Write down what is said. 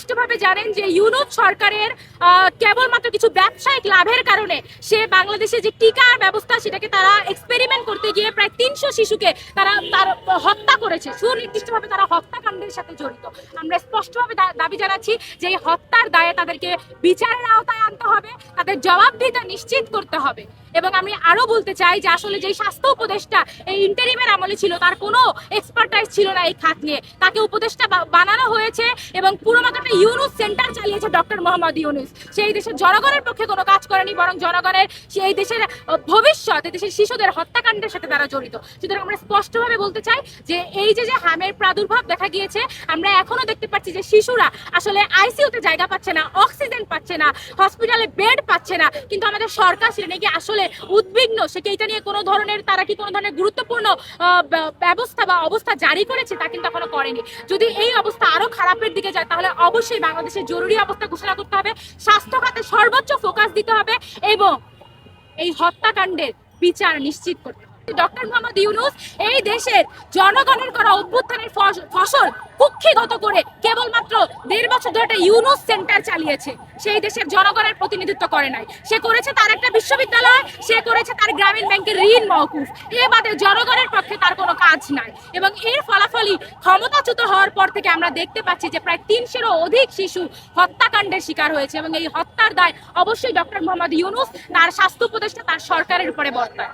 স্পষ্টভাবে জানেন যে ইউনূস সরকারের কেবলমাত্র কিছু ব্যবসায়িক লাভের কারণে সে বাংলাদেশে যে টিকার ব্যবস্থা সেটাকে তারা এক্সপেরিমেন্ট করতে গিয়ে প্রায় 300 শিশুকে তারা হত্যা করেছে, সুনির্দিষ্টভাবে তারা হত্যাকাণ্ডের সাথে জড়িত। আমরা স্পষ্টভাবে দাবি জানাচ্ছি যে এই হত্যার দায়ে তাদেরকে বিচারের আওতায় আনতে হবে, তাদের জবাবদিহিতা নিশ্চিত করতে হবে। এবং আমি আরো বলতে চাই যে আসলে যে স্বাস্থ্য উপদেষ্টা এই ইন্টারিমের আমলে ছিল তার কোনো এক্সপার্টাইজ ছিল না এই খাত নিয়ে, তাকে উপদেষ্টা বানানো হয়েছে এবং পুরো মাত্র একটা ইউনূস সেন্টার চালিয়েছে ডক্টর মোহাম্মদ ইউনূস। সেই দেশের জনগণের পক্ষে কোনো কাজ করেনি, বরং জনগণের সেই দেশের ভবিষ্যৎ, এই দেশের শিশুদের হত্যাকাণ্ডের সাথে তারা জড়িত। সুতরাং আমরা স্পষ্টভাবে বলতে চাই যে এই যে হামের প্রাদুর্ভাব দেখা গিয়েছে, আমরা এখনো দেখতে পাচ্ছি যে শিশুরা আসলে আইসিইউতে জায়গা পাচ্ছে না, অক্সিজেন পাচ্ছে না, হসপিটালে বেড পাচ্ছে না, কিন্তু আমাদের সরকার সেটা নাকি আসলে উদ্বিগ্ন, সে কি এটা নিয়ে কোনো ধরনের গুরুত্বপূর্ণ ব্যবস্থা বা অবস্থা জারি করেছে তা কিন্তু এখনো করেনি। যদি এই অবস্থা আরো খারাপের দিকে যায় তাহলে অবশ্যই বাংলাদেশে জরুরি অবস্থা ঘোষণা করতে হবে, স্বাস্থ্য খাতে সর্বোচ্চ ফোকাস দিতে হবে এবং এই হত্যাকাণ্ডের বিচার নিশ্চিত করতে হবে। ডক্টর মোহাম্মদ ইউনূস এই দেশের জনগণের করা অভ্যুত্থানের ফসল কুক্ষিগত করে কেবলমাত্র 1.5 বছর ধরে একটা ইউনূস সেন্টার চালিয়েছে, সেই দেশের জনগণের প্রতিনিধিত্ব করে নাই। সে করেছে তার একটা বিশ্ববিদ্যালয়, সে করেছে তার গ্রামীণ ব্যাংকের ঋণ মওকুফ, এ বাদে জনগণের পক্ষে তার কোনো কাজ নাই। এবং এর ফলাফলই ক্ষমতাচ্যুত হওয়ার পর থেকে আমরা দেখতে পাচ্ছি যে প্রায় 300-এরও অধিক শিশু হত্যাকাণ্ডের শিকার হয়েছে এবং এই হত্যার দায় অবশ্যই ডক্টর মোহাম্মদ ইউনূস, তার স্বাস্থ্য উপদেষ্টা, তার সরকারের উপরে বর্তায়।